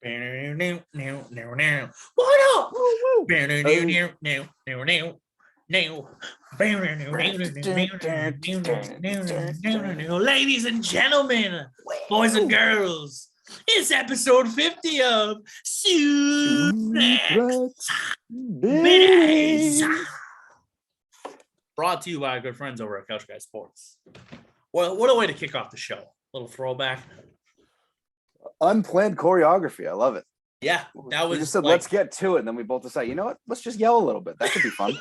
What up? Woo, Ladies and gentlemen, boys and girls, it's episode 50 of Suplex Biddies. Brought to you by our good friends over at Couch Guy Sports. Well, what a way to kick off the show. A little throwback. Unplanned choreography. I love it. Yeah, that was. We just said, let's get to it. And then we both decided, you know what? Let's just yell a little bit. That could be fun.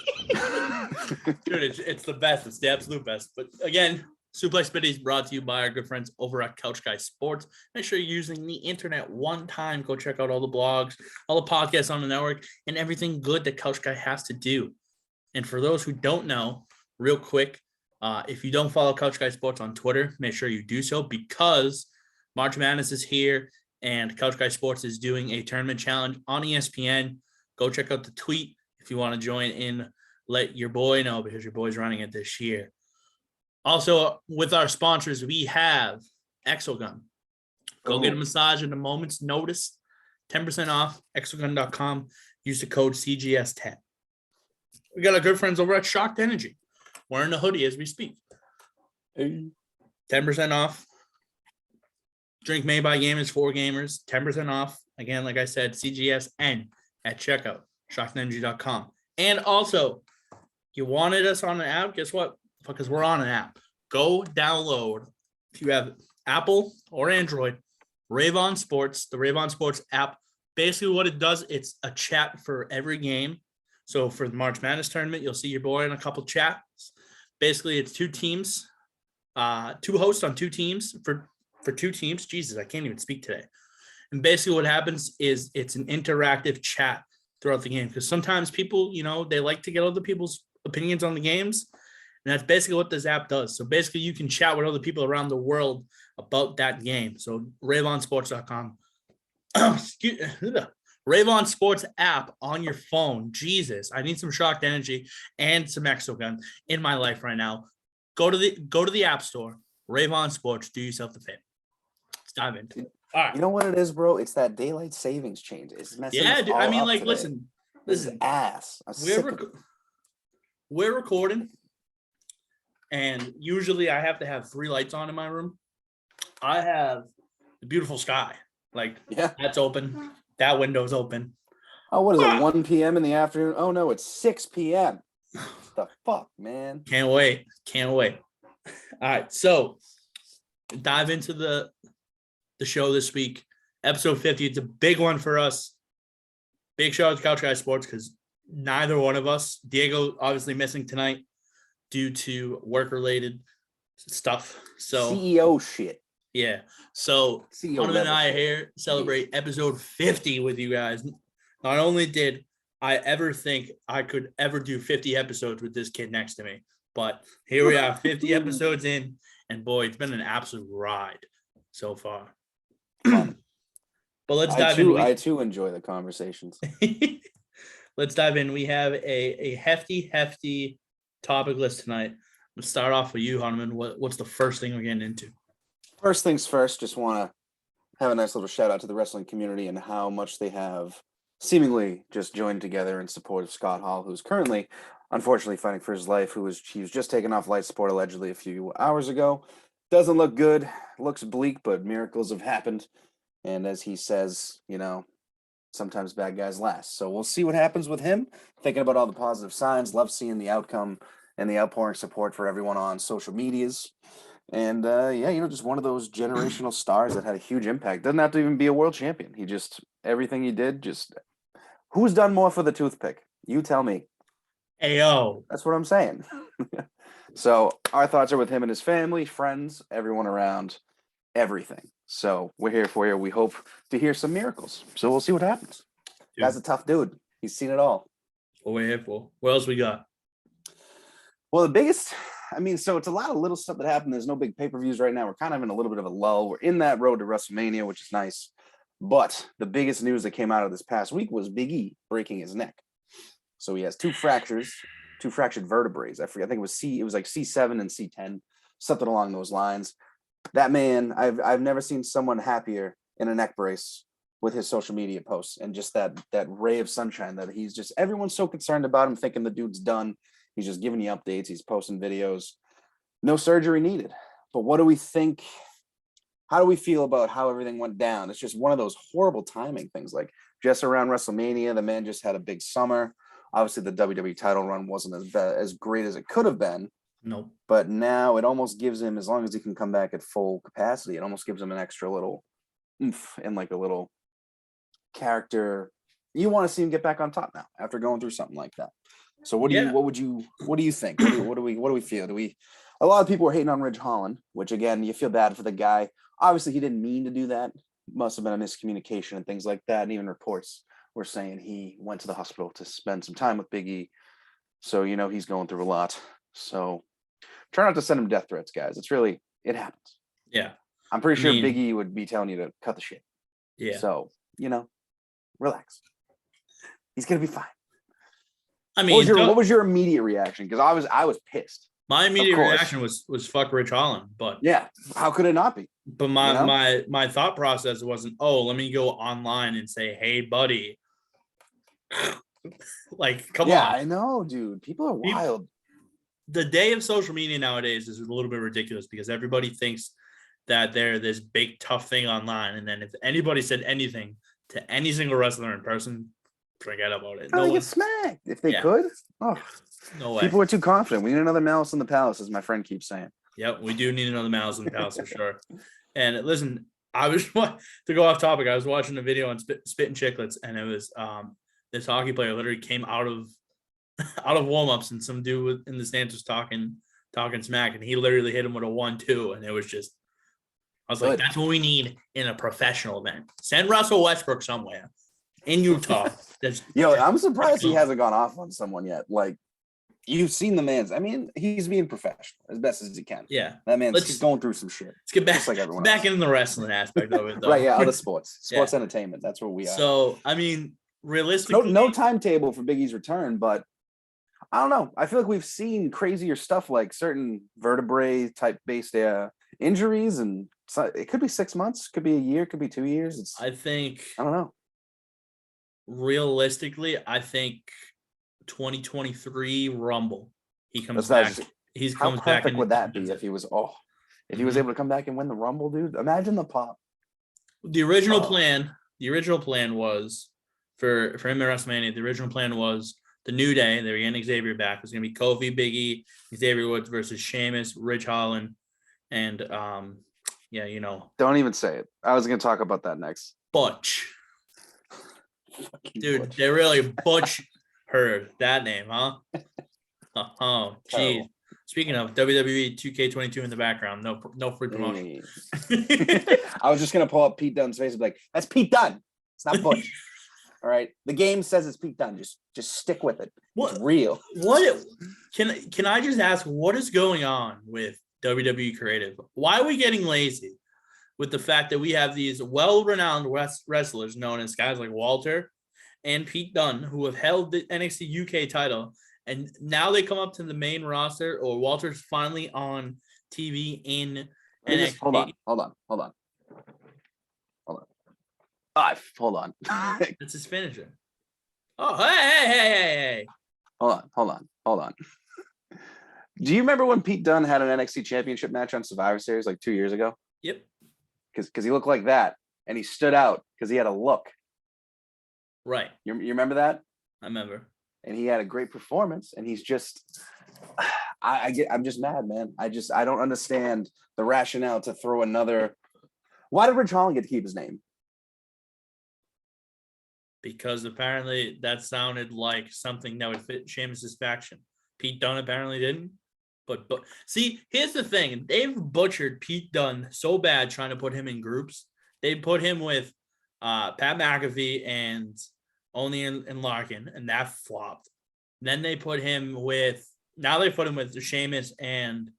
Dude, it's the best. It's the absolute best. But again, Suplex Biddies brought to you by our good friends over at Couch Guy Sports. Make sure you're using the internet one time. Go check out all the blogs, all the podcasts on the network, and everything good that Couch Guy has to do. And for those who don't know, real quick, if you don't follow Couch Guy Sports on Twitter, make sure you do so because March Madness is here and Couch Guy Sports is doing a tournament challenge on ESPN. Go check out the tweet if you want to join in. Let your boy know because your boy's running it this year. Also, with our sponsors, we have Exogun. Go get a massage at a moment's notice. 10% off, exogun.com. Use the code CGS10. We got our good friends over at Shocked Energy. Wearing the hoodie as we speak. 10% off. Drink made by gamers for gamers. 10% off. Again, like I said, CGSN at checkout. ShockedEnergy.com. And also, you wanted us on an app? Guess what? Because we're on an app. Go download, if you have Apple or Android, Rave On Sports, the Rave On Sports app. Basically what it does, it's a chat for every game. So for the March Madness tournament, you'll see your boy in a couple chats. Basically, it's two teams, two hosts on two teams for two teams. Jesus, I can't even speak today. And basically what happens is it's an interactive chat throughout the game because sometimes people, they like to get other people's opinions on the games. And that's basically what this app does. So basically you can chat with other people around the world about that game. So raveonsports.com. Rave On Sports app on your phone. Jesus, I need some Shocked Energy and some Exogun in my life right now. Go to the App Store, Rave On Sports. Do yourself the favor. Let's dive into it. All right. You know what it is, bro? It's that daylight savings change. It's messing Yeah, us dude. all I mean, up like, today. listen. This is ass. We're recording, and usually I have to have 3 lights on in my room. I have the beautiful sky. Like, that's open. That window's open. Oh, what is it? 1 p.m. in the afternoon? Oh no, it's 6 p.m. What the fuck, man? Can't wait. All right, so dive into the show this week. Episode 50. It's a big one for us. Big shout out to Couch Guy Sports because neither one of us, Diego obviously missing tonight due to work-related stuff. So CEO shit. Yeah. So Hunneman and I are here celebrate episode 50 with you guys. Not only did I ever think I could ever do 50 episodes with this kid next to me, but here we are, 50 episodes in, and boy, it's been an absolute ride so far. But let's dive in. I too enjoy the conversations. Let's dive in. We have a hefty topic list tonight. Let's start off with you, Hunneman. What's the first thing we're getting into? First things first, just want to have a nice little shout out to the wrestling community and how much they have seemingly just joined together in support of Scott Hall, who's currently, unfortunately, fighting for his life. He was just taken off life support allegedly a few hours ago. Doesn't look good. Looks bleak, but miracles have happened. And as he says, sometimes bad guys last. So we'll see what happens with him. Thinking about all the positive signs. Love seeing the outcome and the outpouring support for everyone on social medias. And just one of those generational stars that had a huge impact. Doesn't have to even be a world champion. Everything he did, who's done more for the toothpick? You tell me. Ayo. That's what I'm saying. So our thoughts are with him and his family, friends, everyone around, everything. So we're here for you. We hope to hear some miracles. So we'll see what happens. Dude. Guy's a tough dude. He's seen it all. What we're here for. What else we got? Well, the biggest... so it's a lot of little stuff that happened. There's no big pay-per-views right now. We're kind of in a little bit of a lull. We're in that road to WrestleMania, which is nice. But the biggest news that came out of this past week was Big E breaking his neck. So he has 2 fractured vertebrae. I forget. I think it was like C7 and C10, something along those lines. That man, I've never seen someone happier in a neck brace with his social media posts and just that ray of sunshine that he's just, everyone's so concerned about him, thinking the dude's done. He's just giving you updates. He's posting videos. No surgery needed. But what do we think? How do we feel about how everything went down? It's just one of those horrible timing things. Like just around WrestleMania, the man just had a big summer. Obviously, the WWE title run wasn't as great as it could have been. Nope. But now it almost gives him, as long as he can come back at full capacity, it almost gives him an extra little oomph and like a little character. You want to see him get back on top now after going through something like that. So what do you think? What do we feel? A lot of people were hating on Ridge Holland, which again, you feel bad for the guy. Obviously, he didn't mean to do that. Must have been a miscommunication and things like that. And even reports were saying he went to the hospital to spend some time with Big E. So, he's going through a lot. So try not to send him death threats, guys. It happens. Yeah. I'm pretty sure Big E would be telling you to cut the shit. Yeah. So, relax. He's going to be fine. I mean, what was your immediate reaction? Because I was pissed. My immediate reaction was fuck Rich Holland, but yeah, how could it not be? But my thought process wasn't, let me go online and say, hey, buddy, like, come on. Yeah, I know, dude. People are wild. The day of social media nowadays is a little bit ridiculous because everybody thinks that they're this big tough thing online, and then if anybody said anything to any single wrestler in person, forget about it. They get smacked if they could. Oh. No way. People are too confident. We need another Malice in the Palace, as my friend keeps saying. Yep, we do need another Malice in the Palace for sure. And listen, I was to go off topic. I was watching a video on Spit and Chicklets, and it was this hockey player literally came out of warm-ups, and some dude in the stands was talking smack, and he literally hit him with a 1-2, and it was just, I was like, that's what we need in a professional event. Send Russell Westbrook somewhere in Utah. I'm surprised he hasn't gone off on someone yet. Like, you've seen the man's. I mean, he's being professional as best as he can. Yeah, that man's going through some shit. Let's get back, like everyone back in the wrestling aspect of it, though. Right? Yeah, other sports entertainment. That's where we are. So, I mean, realistically, no timetable for Big E's return, but I don't know. I feel like we've seen crazier stuff, like certain vertebrae type based injuries, and it could be 6 months, could be a year, could be 2 years. I don't know. Realistically, I think 2023 Rumble. He comes back. How perfect would that be if he was? If he was able to come back and win the Rumble, dude. Imagine the pop. The original plan was for him at WrestleMania. The original plan was the New Day. They were getting Xavier back. It was going to be Kofi, Big E, Xavier Woods versus Sheamus, Ridge Holland, and Don't even say it. I was going to talk about that next. Butch. Dude, Butch. They really Butch heard that name, huh? Oh, geez. Speaking of WWE 2K22 in the background, no free promotion. I was just gonna pull up Pete Dunne's face and be like, "That's Pete Dunne. It's not Butch." All right, the game says it's Pete Dunne. Just stick with it. It's real. Can I just ask what is going on with WWE Creative? Why are we getting lazy with the fact that we have these well-renowned wrestlers known as guys like Walter and Pete Dunne who have held the NXT UK title, and now they come up to the main roster, or Walter's finally on TV in NXT. Hold on. Hold on. That's his finisher. Oh, hey. Hold on. Do you remember when Pete Dunne had an NXT championship match on Survivor Series like 2 years ago? Yep. Because he looked like that, and he stood out because he had a look. Right. You remember that? I remember. And he had a great performance, and he's just, I'm just mad, man. I don't understand the rationale to throw another. Why did Ridge Holland get to keep his name? Because apparently that sounded like something that would fit Sheamus's faction. Pete Dunne apparently didn't. But see, here's the thing. They've butchered Pete Dunne so bad trying to put him in groups. They put him with Pat McAfee and Only and Larkin, and that flopped. Then they put him with Sheamus and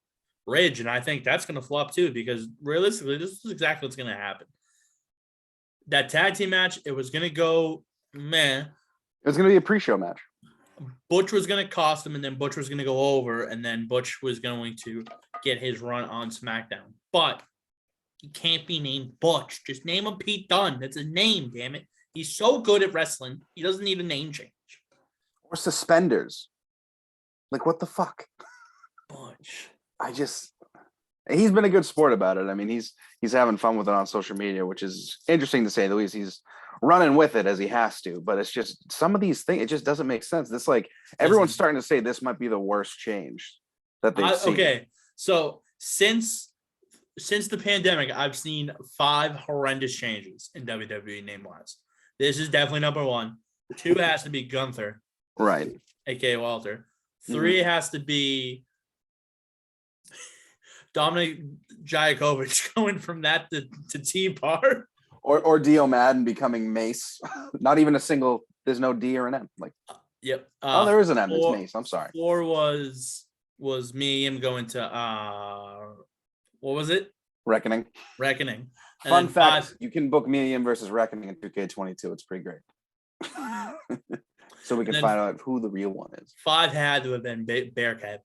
Ridge, and I think that's going to flop too, because realistically, this is exactly what's going to happen. That tag team match, it was going to go meh. It was going to be a pre-show match. Butch was going to cost him, and then Butch was going to go over, and then Butch was going to get his run on SmackDown. But he can't be named Butch. Just name him Pete Dunne. That's a name, damn it. He's so good at wrestling. He doesn't need a name change. Or suspenders. Like, what the fuck? Butch. He's been a good sport about it. I mean, he's having fun with it on social media, which is interesting to say the least. He's running with it as he has to, but it's just some of these things, it just doesn't make sense. It's like everyone's starting to say this might be the worst change that they've seen. Okay, so since the pandemic, I've seen 5 horrendous changes in WWE name-wise. This is definitely number 1. 2 has to be Gunther, right? aka Walter. 3 has to be Dominic Dijakovic going from that to T-Bar. Or Dio Madden becoming Mace. Not even a single, there's no D or an M. Like, yep. There is an M, it's Mace. I'm sorry. 4 was me and him going to what was it? Reckoning. And Fun fact, 5, you can book me and him versus Reckoning in 2K22. It's pretty great. So we can find out who the real one is. 5 had to have been Bearcat,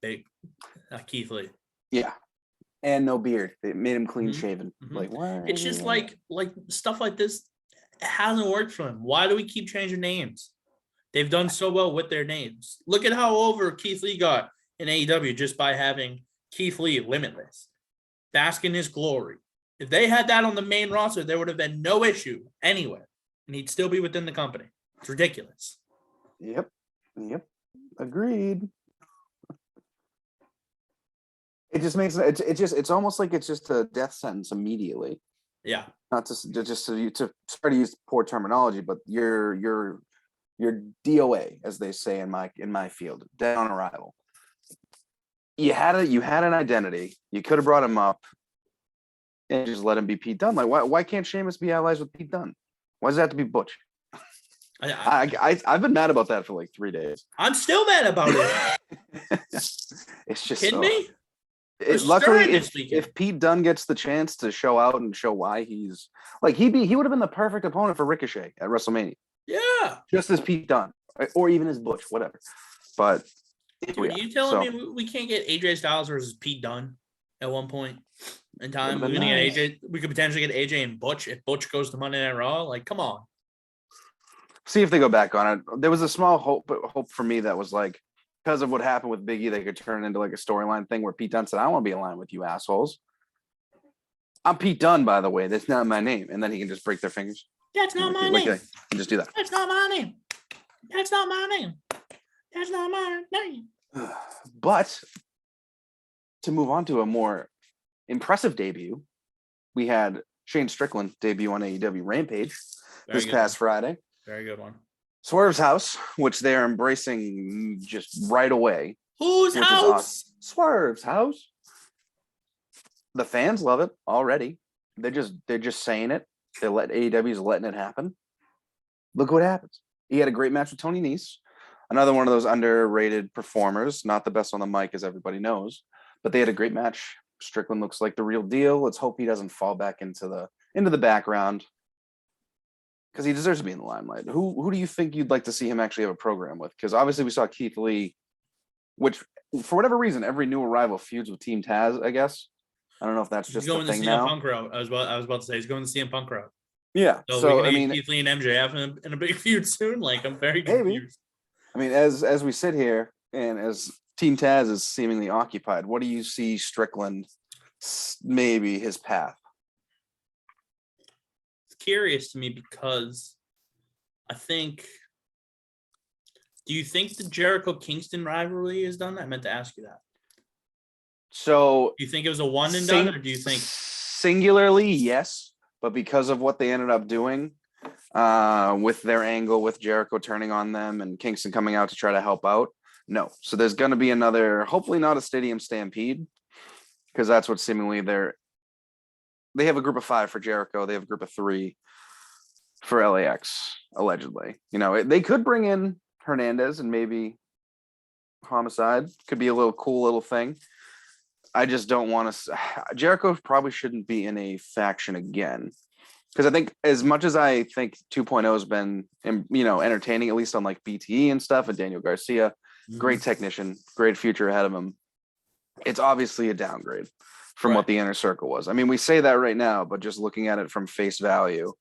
Keith Lee. Yeah. And no beard. It made him clean shaven. Like, what? It's just like stuff like this hasn't worked for him. Why do we keep changing names? They've done so well with their names. Look at how over Keith Lee got in AEW just by having Keith Lee Limitless. Bask in his glory. If they had that on the main roster, there would have been no issue anywhere. And he'd still be within the company. It's ridiculous. Yep. Agreed. It just makes it's almost like it's just a death sentence immediately. Yeah. Not to try to use poor terminology, but your DOA, as they say in my field, dead on arrival. You had an identity. You could have brought him up and just let him be Pete Dunne. Like, why can't Sheamus be allies with Pete Dunne? Why does it have to be Butch? I've been mad about that for like 3 days. I'm still mad about it. It's just kidding me? Luckily, if Pete Dunne gets the chance to show out and show why he's like he would have been the perfect opponent for Ricochet at WrestleMania. Yeah, just as Pete Dunne, or even as Butch, whatever. But dude, you telling me we can't get AJ Styles versus Pete Dunne at one point in time? We're gonna get AJ. We could potentially get AJ and Butch if Butch goes to Monday Night Raw. Like, come on. See if they go back on it. There was a small hope for me that was like, because of what happened with Big E, they could turn it into like a storyline thing where Pete Dunne said, I want to be aligned with you assholes. I'm Pete Dunne, by the way. That's not my name. And then he can just break their fingers. That's not my name. And just do that. That's not my name. That's not my name. That's not my name. But to move on to a more impressive debut, we had Shane Strickland debut on AEW Rampage this past Friday. Very good one. Swerve's house, which they're embracing just right away. Whose house? Awesome. Swerve's house. The fans love it already. They're just saying it. AEW's letting it happen. Look what happens. He had a great match with Tony Nese. Another one of those underrated performers. Not the best on the mic, as everybody knows. But they had a great match. Strickland looks like the real deal. Let's hope he doesn't fall back into the background, because he deserves to be in the limelight. Who do you think you'd like to see him actually have a program with? Because obviously we saw Keith Lee, which for whatever reason, every new arrival feuds with Team Taz, I guess. I don't know if that's just the thing now. Punk route. I was about to say he's going to CM Punk route. Yeah. So I mean, Keith Lee and MJF in a big feud soon. Like, I'm very confused. I mean, as we sit here and as Team Taz is seemingly occupied, what do you see Strickland, maybe his path? Curious to me because I think. Do you think the Jericho Kingston rivalry is done? I meant to ask you that. So, do you think it was a one and done, or do you think singularly yes, but because of what they ended up doing with their angle with Jericho turning on them and Kingston coming out to try to help out, no. So there's going to be another, hopefully not a stadium stampede, because that's what seemingly they have a group of 5 for Jericho. They have a group of 3 for LAX, allegedly. You know, they could bring in Hernandez and maybe Homicide. Could be a cool little thing. I just don't want to. Jericho probably shouldn't be in a faction again, because I think as much as I think 2.0 has been, entertaining, at least on like BTE and stuff, and Daniel Garcia, great technician, great future ahead of him. It's obviously a downgrade from what the Inner Circle was. I mean, we say that right now, but just looking at it from face value,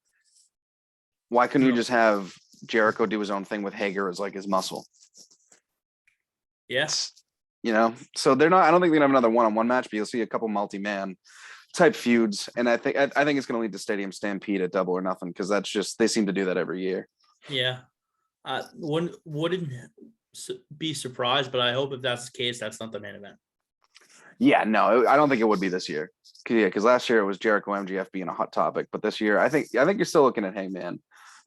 why couldn't you just have Jericho do his own thing with Hager as like his muscle? Yes. You know, so they're not. I don't think they're gonna have another one-on-one match, but you'll see a couple multi-man type feuds, and I think it's gonna lead to Stadium Stampede at Double or Nothing because that's just they seem to do that every year. Yeah. Wouldn't be surprised, but I hope if that's the case, that's not the main event. Yeah, no, I don't think it would be this year. Because last year it was Jericho MGF being a hot topic, but this year I think you're still looking at Hangman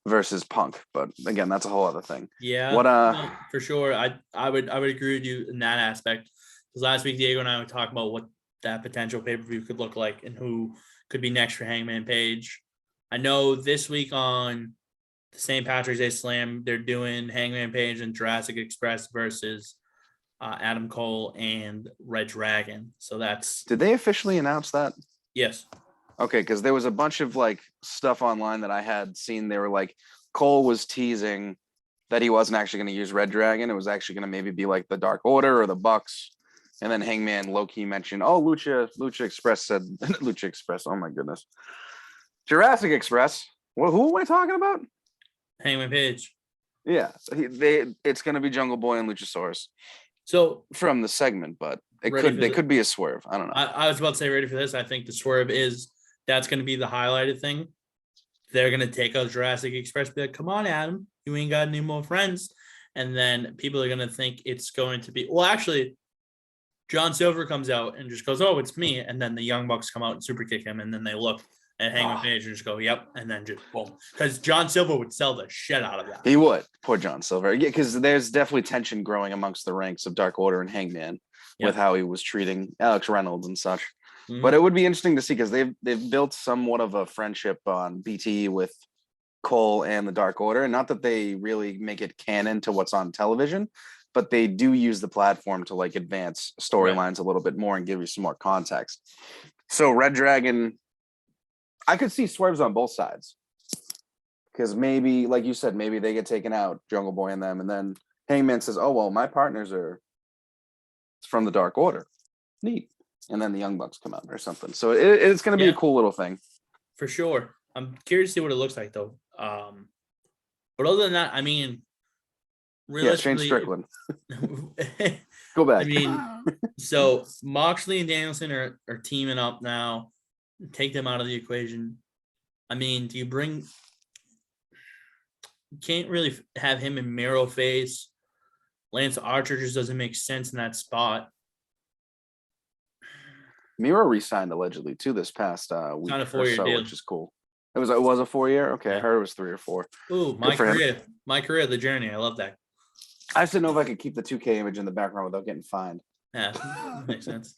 versus Punk. But again, that's a whole other thing. Yeah, What no, for sure. I would agree with you in that aspect. Because last week Diego and I were talking about what that potential pay-per-view could look like and who could be next for Hangman Page. I know this week on the St. Patrick's Day Slam, they're doing Hangman Page and Jurassic Express versus Adam Cole and Red Dragon. So that's. Did they officially announce that? Yes. Okay, because there was a bunch of like stuff online that I had seen. They were like Cole was teasing that he wasn't actually going to use Red Dragon. It was actually going to maybe be like the Dark Order or the Bucks. And then Hangman low-key mentioned, oh, Lucha Express said Lucha Express. Oh my goodness. Jurassic Express. Who am I talking about? Hangman Page. Yeah. It's going to be Jungle Boy and Luchasaurus. So from the segment, but they could be a swerve. I don't know. I was about to say ready for this. I think the swerve that's going to be the highlighted thing. They're going to take out Jurassic Express, be like, come on, Adam, you ain't got any more friends. And then people are going to think it's going to be, well, actually, John Silver comes out and just goes, oh, it's me. And then the Young Bucks come out and super kick him. And then they look and Hangman Page and just go, yep. And then just boom. Because John Silver would sell the shit out of that. He would. Poor John Silver. Yeah, because there's definitely tension growing amongst the ranks of Dark Order and Hangman with how he was treating Alex Reynolds and such. Mm-hmm. But it would be interesting to see because they've built somewhat of a friendship on BTE with Cole and the Dark Order. And not that they really make it canon to what's on television, but they do use the platform to like advance storylines a little bit more and give you some more context. So Red Dragon, I could see swerves on both sides. Because maybe, like you said, maybe they get taken out, Jungle Boy and them, and then Hangman says, oh, well, my partners are from the Dark Order. Neat. And then the Young Bucks come out or something. So it's going to be a cool little thing. For sure. I'm curious to see what it looks like, though. But other than that, I mean, Shane Strickland. Go back. I mean, so Moxley and Danielson are teaming up now. Take them out of the equation. I mean, do you bring... You can't really have him in Miro face. Lance Archer just doesn't make sense in that spot. Miro re-signed allegedly too this past week or so, deal. Which is cool. It was a 4-year. Okay, I heard it was 3 or 4. Ooh, my career, the journey. I love that. I just didn't know if I could keep the 2K image in the background without getting fined. Yeah, makes sense.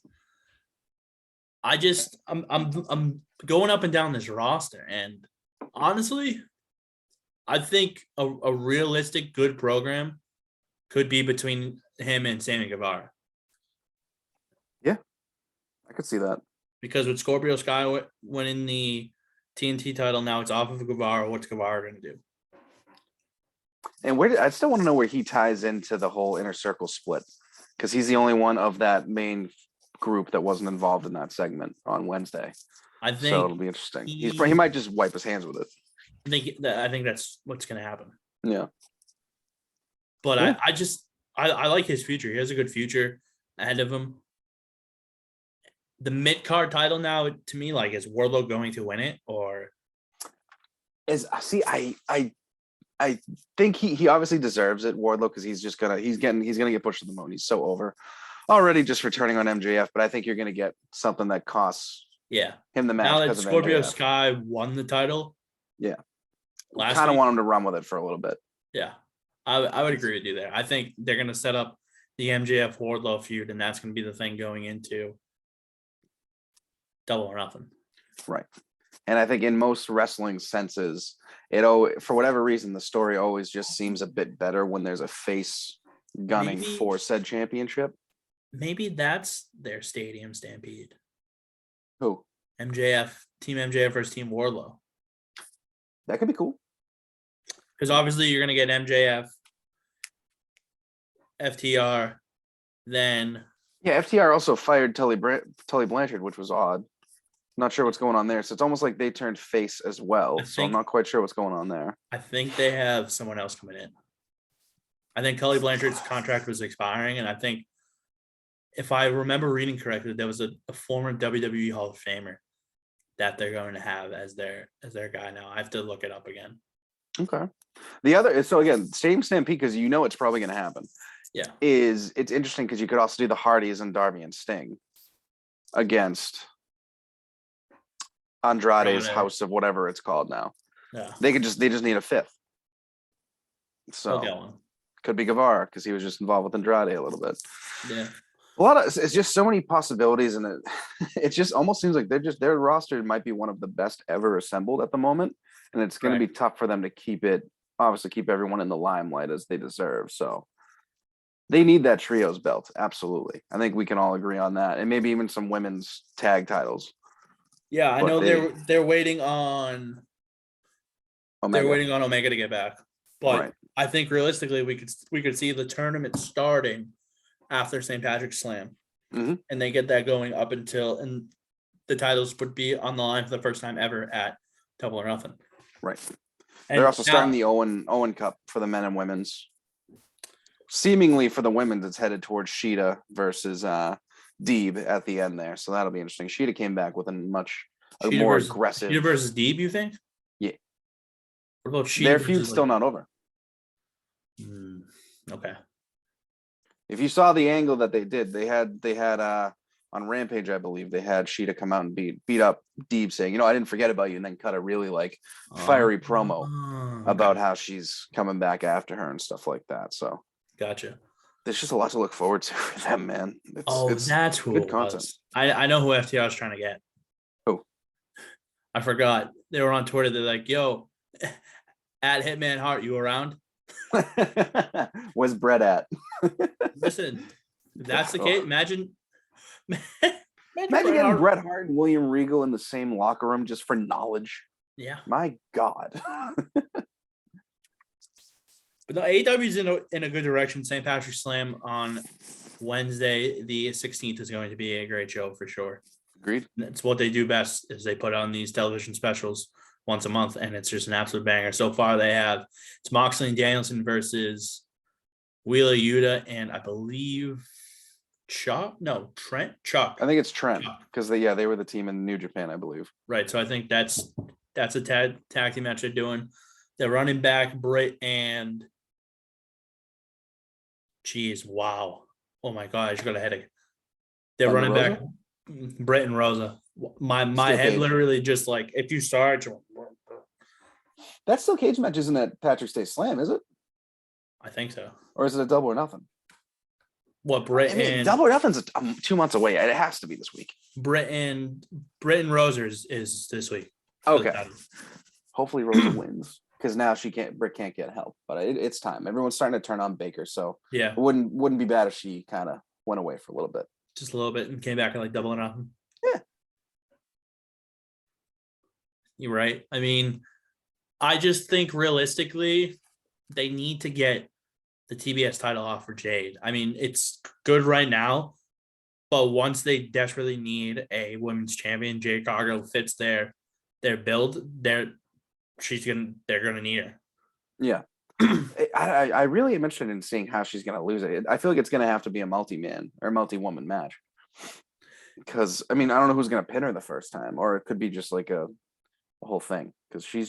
I'm going up and down this roster, and honestly, I think a realistic good program could be between him and Sammy Guevara. Yeah, I could see that. Because with Scorpio Sky winning the TNT title, now it's off of Guevara. What's Guevara going to do? And I still want to know where he ties into the whole Inner Circle split, because he's the only one of that main group that wasn't involved in that segment on Wednesday. I think so. It'll be interesting. He might just wipe his hands with it. I think that's what's going to happen. Yeah. But yeah. I like his future. He has a good future ahead of him. The mid-card title now, to me, like, is Wardlow going to win it, or I think he obviously deserves it, Wardlow, because he's gonna get pushed to the moon. He's so over already just returning on MJF, but I think you're gonna get something that costs him the match. Now that Scorpio Sky won the title. Yeah. Kind of want him to run with it for a little bit. Yeah, I would agree with you there. I think they're going to set up the MJF Wardlow feud, and that's going to be the thing going into Double or Nothing. Right. And I think in most wrestling senses, for whatever reason, the story always just seems a bit better when there's a face gunning for said championship. Maybe that's their Stadium Stampede. Who? MJF, Team MJF versus Team Wardlow. That could be cool. Because obviously you're going to get MJF, FTR, then Yeah, FTR also fired Tully Blanchard, which was odd. Not sure what's going on there. So it's almost like they turned face as well. So I'm not quite sure what's going on there. I think they have someone else coming in. I think Tully Blanchard's contract was expiring, and I think if I remember reading correctly, there was a former WWE Hall of Famer that they're going to have as their guy now. I have to look it up again. Okay. The other so again, same Stampede because you know it's probably going to happen. Yeah. It's interesting because you could also do the Hardys and Darby and Sting against Andrade's House of whatever it's called now. Yeah. They just need a fifth. So could be Guevara because he was just involved with Andrade a little bit. Yeah. It's just so many possibilities, and it just almost seems like their roster might be one of the best ever assembled at the moment, and it's going to be tough for them to keep everyone in the limelight as they deserve. So they need that trios belt, absolutely. I think we can all agree on that, and maybe even some women's tag titles. Yeah, I know they're waiting on Omega. They're waiting on Omega to get back, but I think realistically we could see the tournament starting after St. Patrick's Slam, and they get that going up until, and the titles would be on the line for the first time ever at Double or Nothing. Right. And they're also starting the Owen Cup for the men and women's. Seemingly for the women's, it's headed towards Sheeta versus Deeb at the end there, so that'll be interesting. Sheeta came back with a more aggressive. Sheeta versus Deeb, you think? Yeah. What about Sheeta? Their feud's still not over. Okay. If you saw the angle that they did, they had on Rampage, I believe, they had Sheeta come out and beat up Deeb, saying, I didn't forget about you, and then cut a really fiery promo about how she's coming back after her and stuff like that. So gotcha. There's just a lot to look forward to for them, man. That's who good content. I know who FTR is trying to get. Who? I forgot. They were on Twitter. They're like, "Yo, at Hitman Hart, you around?" Where's Brett at? Listen, if that's the case, imagine getting Bret Hart and William Regal in the same locker room just for knowledge. Yeah. My God. But the AEW is in a good direction. St. Patrick's Slam on Wednesday, the 16th, is going to be a great show for sure. Agreed. It's what they do best is they put on these television specials once a month, and it's just an absolute banger. So far, it's Moxley and Danielson versus Wheeler Yuta and I believe Chuck. I think it's Trent because they were the team in New Japan, I believe. Right. So I think that's a tag team match they're doing. They're running back Britt and. Jeez, wow. Oh my God, I just got a headache. They're running back Britt and Rosa. My head literally just if you start. That's still cage match, isn't it? Patrick's Day Slam, is it? I think so. Or is it a Double or Nothing? What, and Double or Nothing's 2 months away. It has to be this week. Britt and Rosa is this week. Okay. Hopefully Rosa wins. Because now Britt can't get help, but it's time. Everyone's starting to turn on Baker, so yeah, it wouldn't be bad if she kind of went away for a little bit, just a little bit, and came back and Double or Nothing. Yeah, you're right. I mean, I just think realistically, they need to get the TBS title off for Jade. I mean, it's good right now, but once they desperately need a women's champion, Jade Cargill fits their build. They're gonna need her. Yeah. I really am interested in seeing how she's gonna lose it. I feel like it's gonna have to be a multi-man or multi-woman match. Because I don't know who's gonna pin her the first time, or it could be just a whole thing. Because she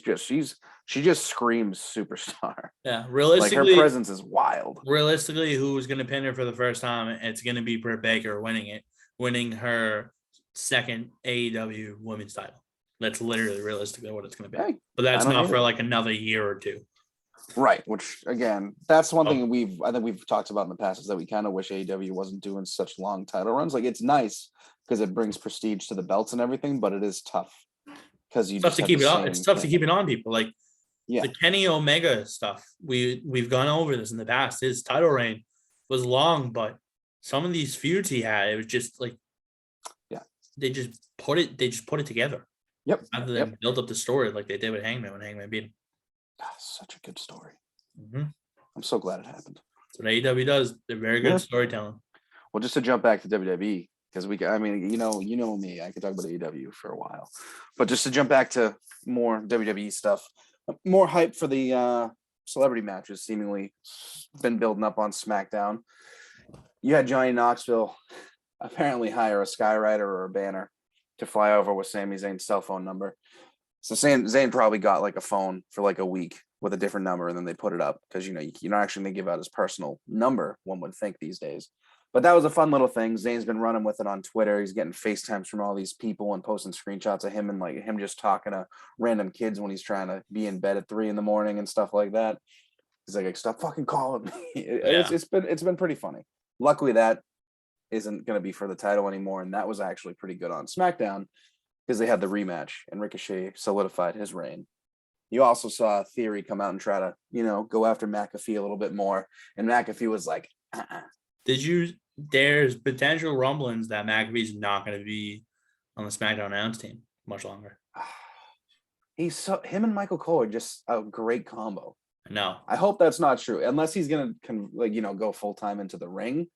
just screams superstar. Yeah, realistically, her presence is wild. Realistically, who's gonna pin her for the first time? It's gonna be Britt Baker winning her second AEW women's title. That's literally realistically what it's going to be. Hey, but that's not for another year or two. Right. Which again, that's one thing I think we've talked about in the past is that we kind of wish AEW wasn't doing such long title runs. It's nice because it brings prestige to the belts and everything, but it is tough because you tough to keep it on. It's tough to keep it on people. The Kenny Omega stuff. We've gone over this in the past. His title reign was long, but some of these feuds he had, it was just they just put it together. Yep. Rather than build up the story like they did with Hangman when Hangman beat him. Such a good story. Mm-hmm. I'm so glad it happened. That's what AEW does. They're very good at storytelling. Well, just to jump back to WWE, because I mean, you know me, I could talk about AEW for a while, but just to jump back to more WWE stuff, more hype for the celebrity matches seemingly been building up on SmackDown. You had Johnny Knoxville apparently hire a Skyrider or a banner to fly over with Sami Zayn's cell phone number. So Zayn probably got like a phone for like a week with a different number, and then they put it up because you're not actually going to give out his personal number, one would think these days. But that was a fun little thing. Zayn's been running with it on Twitter. He's getting FaceTimes from all these people and posting screenshots of him and like him just talking to random kids when he's trying to be in bed at 3 a.m. and stuff like that. He's like, stop fucking calling me. It's been pretty funny. Luckily, that isn't going to be for the title anymore, and that was actually pretty good on SmackDown because they had the rematch and Ricochet solidified his reign. You also saw Theory come out and try to, go after McAfee a little bit more, and McAfee was like, There's potential rumblings that McAfee's not going to be on the SmackDown announce team much longer. Him and Michael Cole are just a great combo. No, I hope that's not true, unless he's gonna go full time into the ring.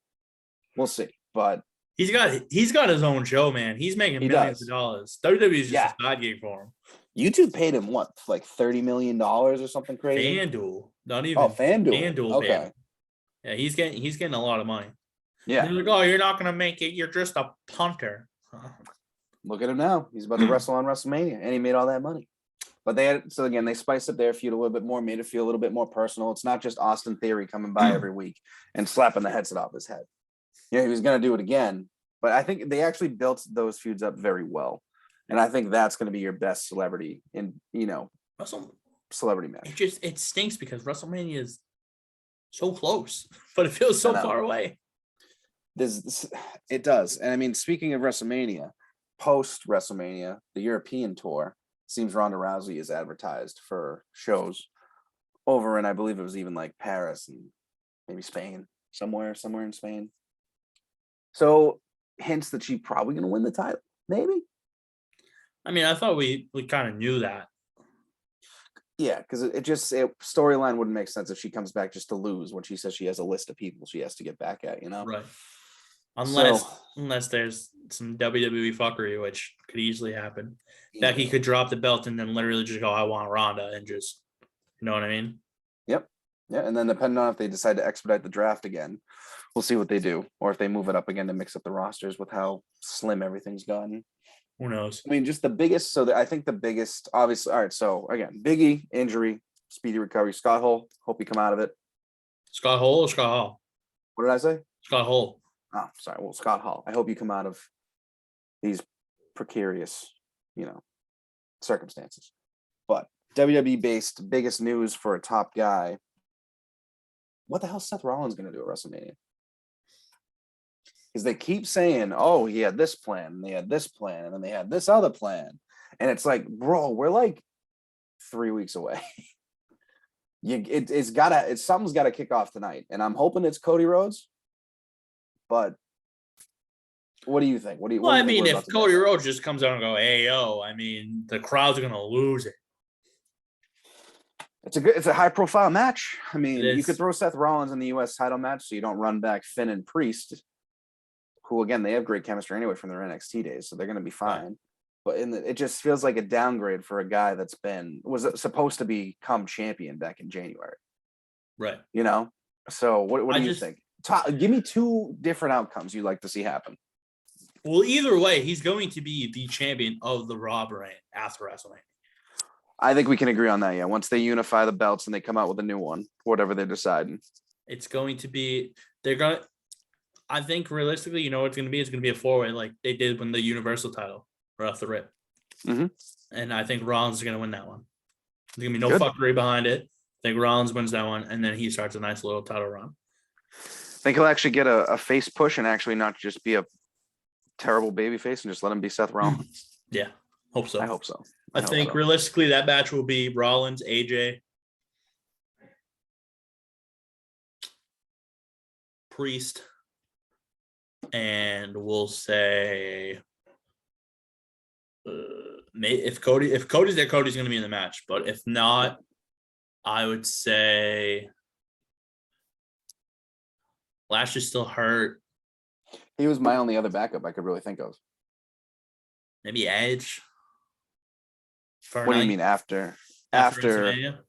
We'll see, but he's got his own show, man. He's making millions of dollars. WWE is just a side gig for him. YouTube paid him what, like $30 million or something crazy. FanDuel, not even. FanDuel. Okay. Yeah, he's getting a lot of money. Yeah. They're like, oh, you're not gonna make it. You're just a punter. Look at him now. He's about to wrestle on WrestleMania, and he made all that money. But they spiced up their feud a little bit more, made it feel a little bit more personal. It's not just Austin Theory coming by every week and slapping the headset off his head. He was going to do it again, but I think they actually built those feuds up very well. And I think that's going to be your best celebrity celebrity match. It stinks because WrestleMania is so close, but it feels so far away. It does. And I mean, speaking of WrestleMania, post WrestleMania, the European tour, seems Ronda Rousey is advertised for shows over, and I believe it was even like Paris and maybe Spain, somewhere in Spain. So hints that she's probably going to win the title, maybe. I mean, I thought we kind of knew that. Yeah, because it storyline wouldn't make sense if she comes back just to lose when she says she has a list of people she has to get back at, Right. Unless there's some WWE fuckery, which could easily happen. That he could drop the belt and then literally just go, I want Ronda, and just, you know what I mean? Yep. Yeah, and then depending on if they decide to expedite the draft again, we'll see what they do. Or if they move it up again to mix up the rosters with how slim everything's gotten. Who knows? I mean, just the biggest, I think the biggest, obviously, all right, so again, Biggie, injury, speedy recovery. Scott Hall, hope you come out of it. Scott Hall or Scott Hall? What did I say? Scott Hall. Oh, sorry. Well, Scott Hall. I hope you come out of these precarious, circumstances. But WWE-based biggest news for a top guy. What the hell is Seth Rollins going to do at WrestleMania? Because they keep saying, oh, he had this plan, and they had this plan, and then they had this other plan. And it's like, bro, we're like 3 weeks away. Something's got to kick off tonight. And I'm hoping it's Cody Rhodes. But what do you think? If Cody Rhodes just comes out and go, hey, yo, I mean, the crowd's going to lose it. It's a high profile match. I mean, you could throw Seth Rollins in the US title match so you don't run back Finn and Priest, who again, they have great chemistry anyway from their NXT days, so they're going to be fine. Right. But it just feels like a downgrade for a guy was supposed to become champion back in January. Right. So what do you think? Give me 2 different outcomes you'd like to see happen. Well, either way, he's going to be the champion of the Raw brand after WrestleMania. I think we can agree on that, yeah. Once they unify the belts and they come out with a new one, whatever they're deciding. It's going to be I think realistically, what it's going to be? It's going to be a 4-way like they did when the Universal title right off the rip. Mm-hmm. And I think Rollins is going to win that one. There's going to be no fuckery behind it. I think Rollins wins that one, and then he starts a nice little title run. Think he'll actually get a face push and actually not just be a terrible baby face and just let him be Seth Rollins? Yeah, hope so. I hope so. I think realistically that match will be Rollins, AJ, Priest, and we'll say if Cody's there, Cody's going to be in the match. But if not, I would say Lash is still hurt. He was my only other backup I could really think of. Maybe Edge. What do you mean after? WrestleMania?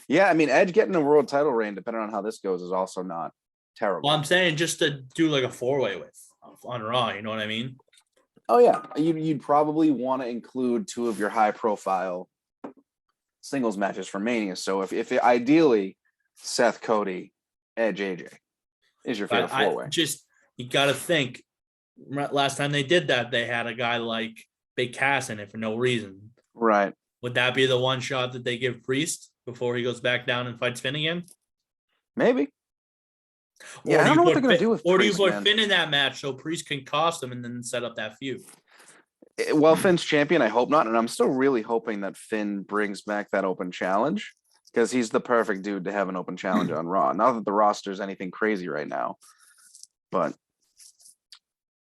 Yeah, I mean, Edge getting a world title reign, depending on how this goes, is also not terrible. Well, I'm saying just to do like a 4-way with on Raw. You know what I mean? Oh yeah, you'd probably want to include 2 of your high profile singles matches for Mania. So if it, ideally Seth, Cody, Edge, AJ is your favorite 4-way. You got to think. Last time they did that, they had a guy like Big Cass in it for no reason. Right. Would that be the one shot that they give Priest before he goes back down and fights Finn again? Maybe. Yeah, I don't know what they're going to do with Priest, or do you put Finn in that match so Priest can cost him and then set up that feud? Well, Finn's champion, I hope not. And I'm still really hoping that Finn brings back that open challenge because he's the perfect dude to have an open challenge on Raw. Not that the roster's anything crazy right now, but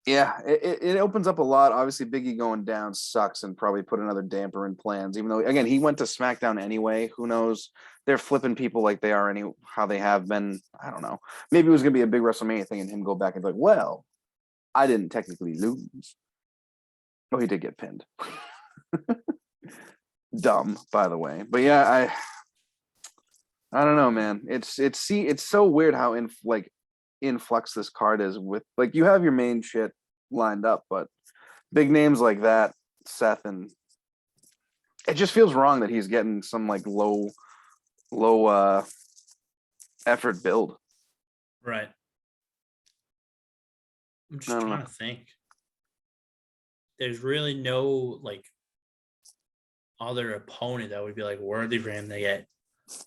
yeah, it opens up a lot. Obviously, Big E going down sucks and probably put another damper in plans, even though, again, he went to SmackDown anyway. Who knows? They're flipping people like they are how they have been. I don't know. Maybe it was going to be a big WrestleMania thing and him go back and be like, well, I didn't technically lose. Oh, he did get pinned. Dumb, by the way. But yeah, I don't know, man. It's so weird how in flux this card is with, like, you have your main shit lined up, but big names like that, Seth, and it just feels wrong that he's getting some like low effort build. Right. I'm just trying to think. There's really no like other opponent that would be like worthy for him to get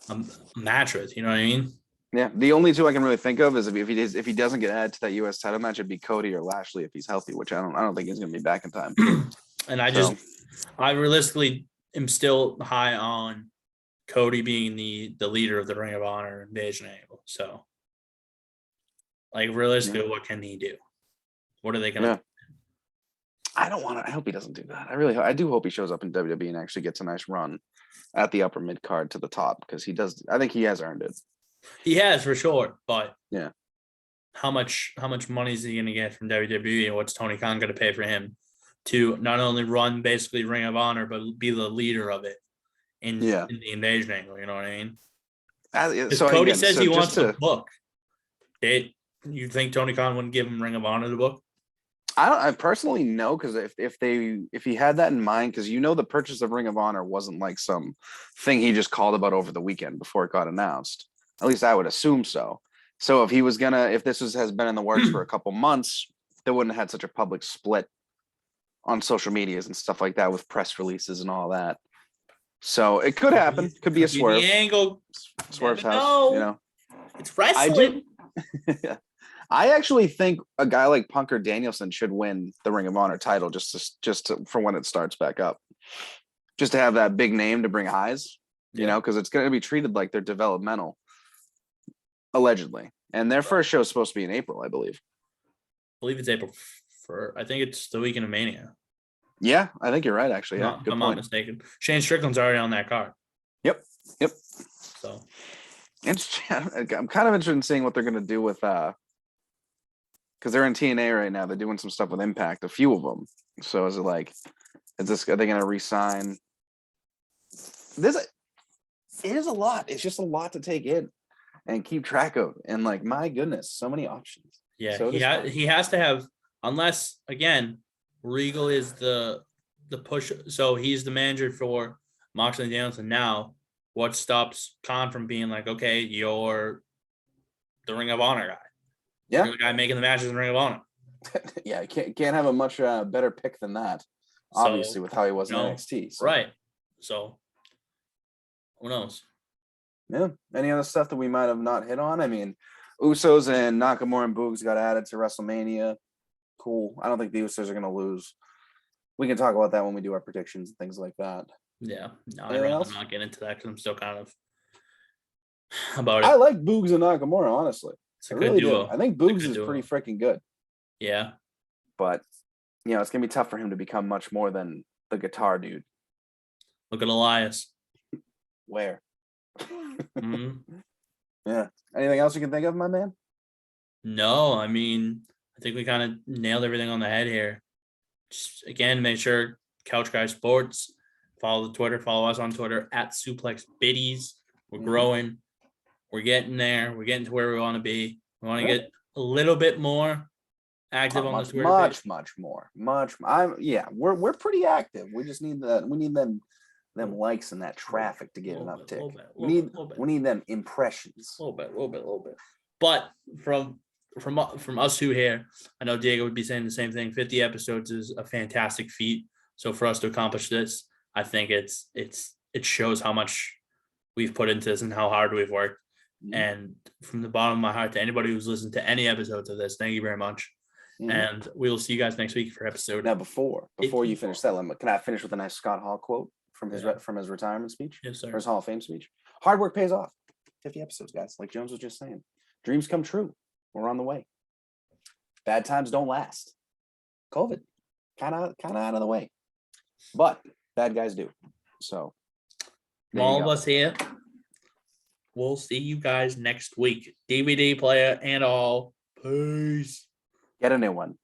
a match with. You know what I mean? Yeah, the only 2 I can really think of is if he doesn't get added to that U.S. title match, it'd be Cody or Lashley if he's healthy, which I don't think he's going to be back in time. And I realistically am still high on Cody being the leader of the Ring of Honor Invasion angle. So, like, realistically, what can he do? What are they going to do? I hope he doesn't do that. I do hope he shows up in WWE and actually gets a nice run at the upper mid card to the top, because he does. I think he has earned it. He has, for sure, but yeah, how much money is he going to get from WWE, and what's Tony Khan going to pay for him to not only run basically Ring of Honor but be the leader of it in the Invasion angle? You know what I mean? So Cody says he wants to book. You think Tony Khan wouldn't give him Ring of Honor to book? I personally know, because if he had that in mind, because the purchase of Ring of Honor wasn't like some thing he just called about over the weekend before it got announced. At least I would assume so. So if he was if this has been in the works for a couple months, they wouldn't have had such a public split on social medias and stuff like that with press releases and all that. So it could happen. Could be a swerve. The angle. Swerve's house. It's wrestling. I actually think a guy like Punk or Danielson should win the Ring of Honor title just for when it starts back up, just to have that big name to bring highs, because it's going to be treated like they're developmental, allegedly. And their first show is supposed to be in April, I believe. I believe it's April. I think it's the weekend of Mania. Yeah, I think you're right, actually. Yeah, if I'm not mistaken. Shane Strickland's already on that card. Yep. So, I'm kind of interested in seeing what they're going to do with because they're in TNA right now. They're doing some stuff with Impact, a few of them. So are they going to re-sign? It is a lot. It's just a lot to take in and keep track of. And like, my goodness, so many options. Yeah, so he has to have, unless, again, Regal is the push. So he's the manager for Moxley and Danielson now. What stops Khan from being like, okay, you're the Ring of Honor guy? Yeah, you're the guy making the matches in Ring of Honor. Yeah, can't have a much better pick than that. Obviously, with how he was in NXT. So. Right. So, who knows? Yeah. Any other stuff that we might have not hit on? I mean, Usos and Nakamura and Boogs got added to WrestleMania. Cool. I don't think the Usos are going to lose. We can talk about that when we do our predictions and things like that. Yeah. No, I'd rather not get into that because I'm still kind of about it. I like Boogs and Nakamura, honestly. It's a good duo. I think Boogs is pretty freaking good. Yeah. But, it's going to be tough for him to become much more than the guitar dude. Look at Elias. Where? Mm-hmm. Yeah. Anything else you can think of, my man? No, I mean, I think we kind of nailed everything on the head here. Just again, make sure Couch Guy Sports, follow the Twitter, follow us on Twitter at Suplex Biddies. We're growing. We're getting there. We're getting to where we want to be. We want to get a little bit more active on the Twitter page. Much more. We're pretty active. We just need them likes and that traffic to get an uptick. We need them impressions. A little bit. But from us two here, I know Diego would be saying the same thing. 50 episodes is a fantastic feat. So for us to accomplish this, I think it shows how much we've put into this and how hard we've worked. And from the bottom of my heart to anybody who's listened to any episodes of this, thank you very much. And we will see you guys next week for episode. Now, before you finish that, can I finish with a nice Scott Hall quote from his retirement speech? Yes, sir. Or his Hall of Fame speech. Hard work pays off. 50 episodes, guys. Like Jones was just saying, dreams come true. We're on the way. Bad times don't last. COVID, kind of out of the way, but bad guys do. So, from all of us here, we'll see you guys next week. DVD player and all. Peace. Get a new one.